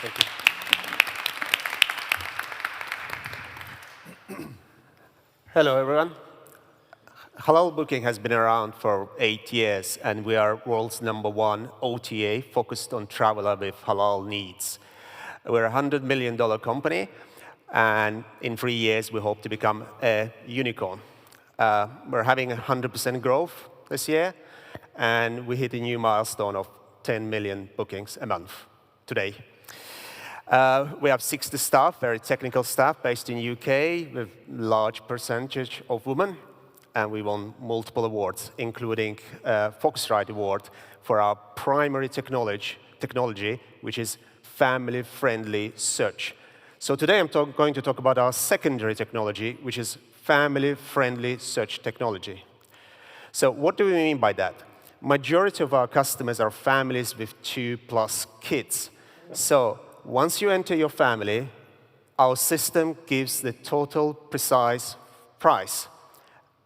Thank you. Hello, everyone. HalalBooking has been around for 8 years, and we are world's #1 OTA focused on traveler with halal needs. We're a $100 million company, and in 3 years, we hope to become a unicorn. We're having 100% growth this year, and we hit a new milestone of 10 million bookings a month today. We have 60 staff, very technical staff, based in UK, with large percentage of women, and we won multiple awards, including Phocuswright Award for our primary technology, which is family-friendly search. So today I'm going to talk about our secondary technology, which is family-friendly search technology. So what do we mean by that? Majority of our customers are families with 2+ kids. So once you enter your family, our system gives the total precise price.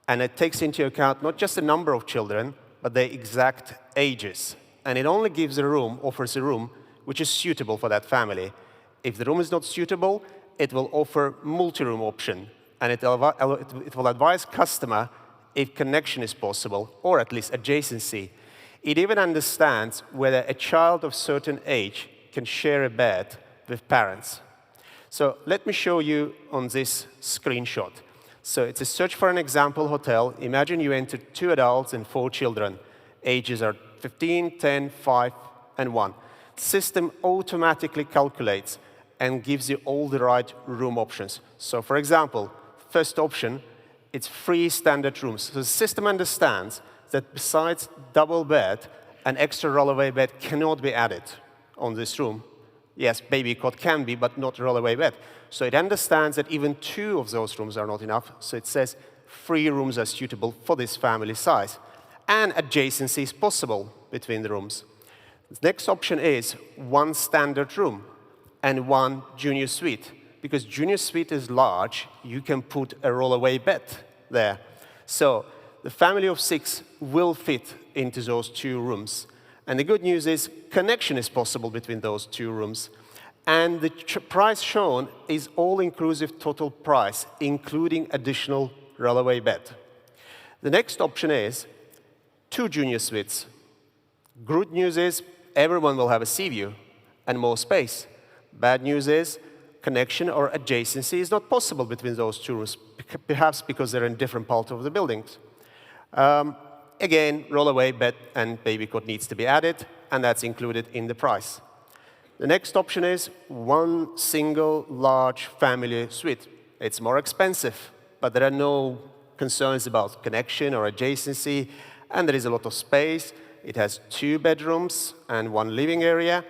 And it takes into account not just the number of children, but their exact ages. And it only gives a room, offers a room, which is suitable for that family. If the room is not suitable, it will offer multi-room option. And it will advise customer if connection is possible, or at least adjacency. It even understands whether a child of certain age can share a bed with parents. So let me show you on this screenshot. So it's a search for an example hotel. Imagine you entered 2 adults and 4 children. Ages are 15, 10, 5, and 1. The system automatically calculates and gives you all the right room options. So for example, first option, it's 3 standard rooms. So the system understands that besides double bed, an extra rollaway bed cannot be added on this room. Yes, baby cot can be, but not rollaway bed. So it understands that even 2 of those rooms are not enough. So it says 3 rooms are suitable for this family size. And adjacency is possible between the rooms. The next option is 1 standard room and 1 junior suite. Because junior suite is large, you can put a rollaway bed there. So the family of 6 will fit into those 2 rooms. And the good news is connection is possible between those 2 rooms. And the price shown is all-inclusive total price, including additional rollaway bed. The next option is 2 junior suites. Good news is everyone will have a sea view and more space. Bad news is connection or adjacency is not possible between those 2 rooms, perhaps because they're in different parts of the buildings. Again, rollaway bed and baby cot needs to be added, and that's included in the price. The next option is 1 single large family suite. It's more expensive, but there are no concerns about connection or adjacency, and there is a lot of space. It has 2 bedrooms and 1 living area.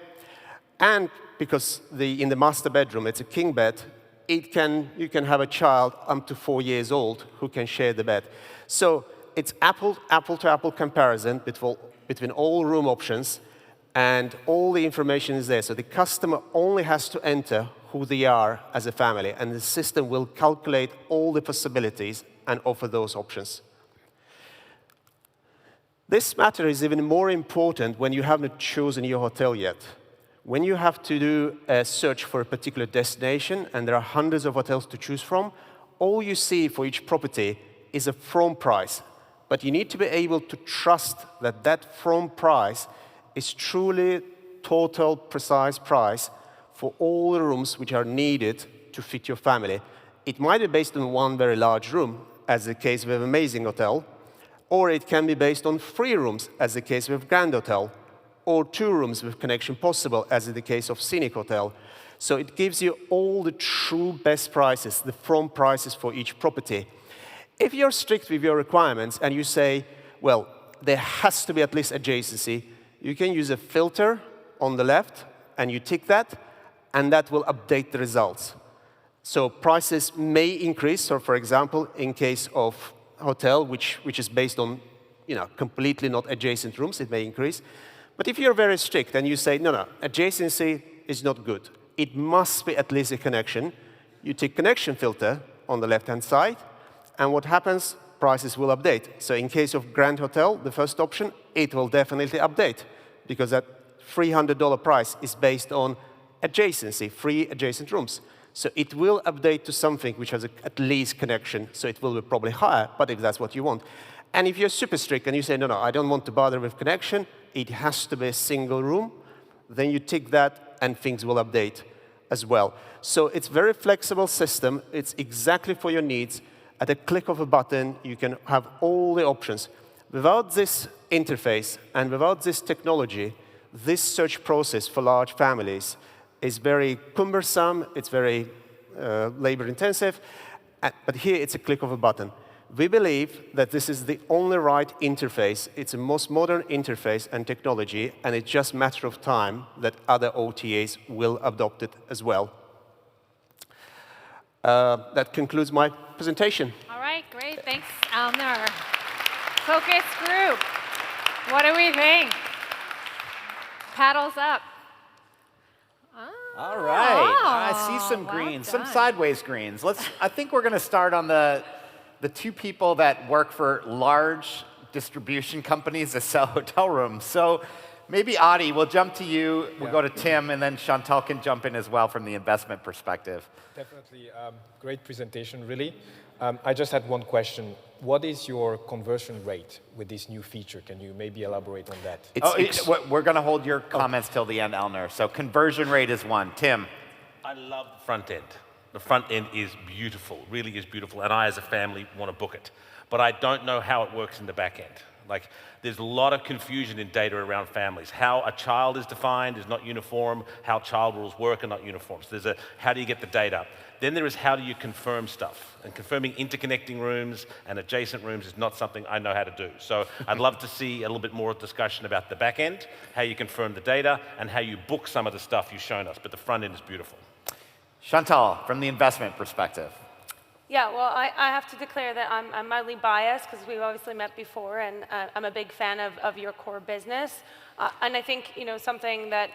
And because in the master bedroom, it's a king bed, you can have a child up to 4 years old who can share the bed. So it's apple-to-apple comparison between all room options, and all the information is there. So the customer only has to enter who they are as a family, and the system will calculate all the possibilities and offer those options. This matter is even more important when you haven't chosen your hotel yet. When you have to do a search for a particular destination, and there are hundreds of hotels to choose from, all you see for each property is a from price. But you need to be able to trust that that from price is truly total precise price for all the rooms which are needed to fit your family. It might be based on 1 very large room, as the case with Amazing Hotel, or it can be based on 3 rooms, as the case with Grand Hotel, or 2 rooms with connection possible, as in the case of Scenic Hotel. So it gives you all the true best prices, the from prices for each property. If you're strict with your requirements and you say, well, there has to be at least adjacency, you can use a filter on the left, and you tick that, and that will update the results. So prices may increase. So for example, in case of hotel, which is based on completely not adjacent rooms, it may increase. But if you're very strict and you say, no, adjacency is not good, it must be at least a connection, you tick connection filter on the left-hand side, and what happens? Prices will update. So in case of Grand Hotel, the first option, it will definitely update, because that $300 price is based on adjacency, free adjacent rooms. So it will update to something which has at least connection, so it will be probably higher, but if that's what you want. And if you're super strict and you say, no, I don't want to bother with connection, it has to be a single room, then you tick that and things will update as well. So it's a very flexible system. It's exactly for your needs. At a click of a button, you can have all the options. Without this interface and without this technology, this search process for large families is very cumbersome, it's very labor-intensive, but here it's a click of a button. We believe that this is the only right interface. It's the most modern interface and technology, and it's just a matter of time that other OTAs will adopt it as well. That concludes my presentation. All right, great. Thanks, Elnur. Focus group, what do we think? Paddles up. All right. I see some greens, some sideways greens. I think we're going to start on the two people that work for large distribution companies that sell hotel rooms. So maybe Adi, we'll jump to you. We'll go to Tim, and then Chantal can jump in as well from the investment perspective. Definitely. Great presentation, really. I just had one question. What is your conversion rate with this new feature? Can you maybe elaborate on that? We're going to hold your comments till the end, Elnur. So conversion rate is 1. Tim? I love the front end. The front end is beautiful, really is beautiful, and I, as a family, want to book it. But I don't know how it works in the back end. Like, there's a lot of confusion in data around families. How a child is defined is not uniform. How child rules work are not uniform. So there's how do you get the data? Then there is how do you confirm stuff? And confirming interconnecting rooms and adjacent rooms is not something I know how to do. So I'd love to see a little bit more discussion about the back end, how you confirm the data, and how you book some of the stuff you've shown us. But the front end is beautiful. Chantal, from the investment perspective. Yeah, well, I have to declare that I'm mildly biased because we've obviously met before, and I'm a big fan of your core business. And I think something that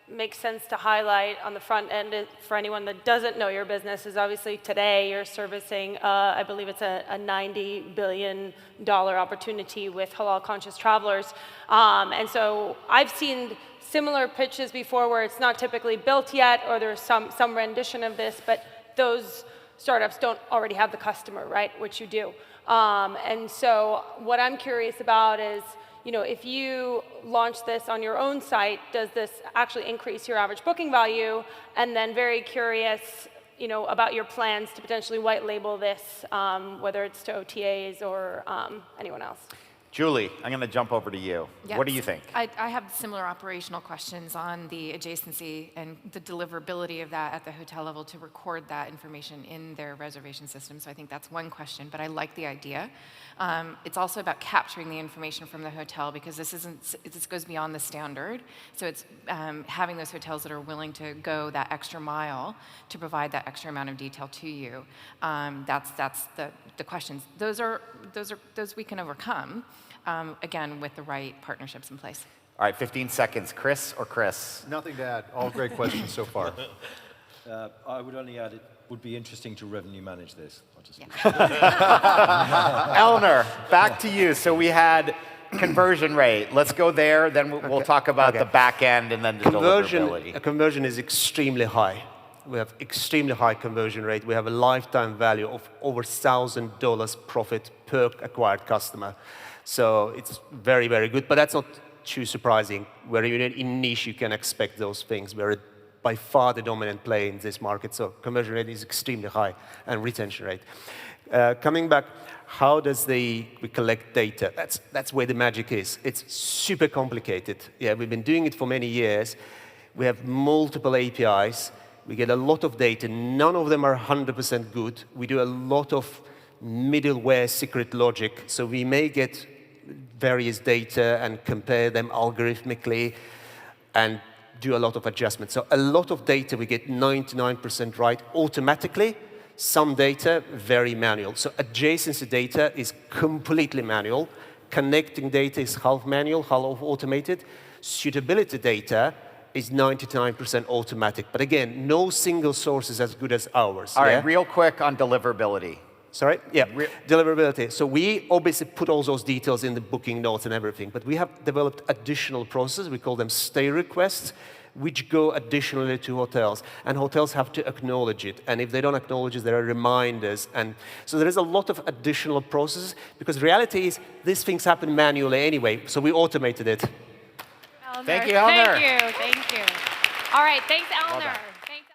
makes sense to highlight on the front end for anyone that doesn't know your business is obviously today you're servicing, I believe it's a $90 billion opportunity with halal-conscious travelers. And so I've seen similar pitches before where it's not typically built yet, or there's some rendition of this, but those startups don't already have the customer, right, which you do. And so what I'm curious about is, if you launch this on your own site, does this actually increase your average booking value? And then very curious, about your plans to potentially white label this, whether it's to OTAs or anyone else. Julie, I'm going to jump over to you. Yes. What do you think? I have similar operational questions on the adjacency and the deliverability of that at the hotel level to record that information in their reservation system. So I think that's one question, but I like the idea. It's also about capturing the information from the hotel because this goes beyond the standard. So it's having those hotels that are willing to go that extra mile to provide that extra amount of detail to you. That's the questions. Those we can overcome. Again, with the right partnerships in place. All right, 15 seconds. Chris or Chris? Nothing to add. All great questions so far. I would only add it would be interesting to revenue manage this. Elnur, back to you. So we had conversion rate. Let's go there, then we'll talk about the back end and then the deliverability. Conversion is extremely high. We have extremely high conversion rate. We have a lifetime value of over $1,000 profit per acquired customer. So it's very, very good, but that's not too surprising. Where you're in niche, you can expect those things. We're by far the dominant player in this market, so conversion rate is extremely high, and retention rate. Coming back, how does we collect data? That's where the magic is. It's super complicated. Yeah, we've been doing it for many years. We have multiple APIs. We get a lot of data. None of them are 100% good. We do a lot of middleware secret logic, so we may get various data and compare them algorithmically and do a lot of adjustments. So a lot of data we get 99% right automatically. Some data, very manual. So adjacency data is completely manual. Connecting data is half manual, half automated. Suitability data is 99% automatic. But again, no single source is as good as ours. All right, real quick on deliverability. Sorry? Yeah, deliverability. So we obviously put all those details in the booking notes and everything, but we have developed additional processes. We call them stay requests. which go additionally to hotels. And hotels have to acknowledge it. And if they don't acknowledge it, there are reminders. And so there is a lot of additional processes, because the reality is these things happen manually anyway, so we automated it. Elnur. Thank you, Elnur. Thank you. Thank you. All right. Thanks, Elnur. done.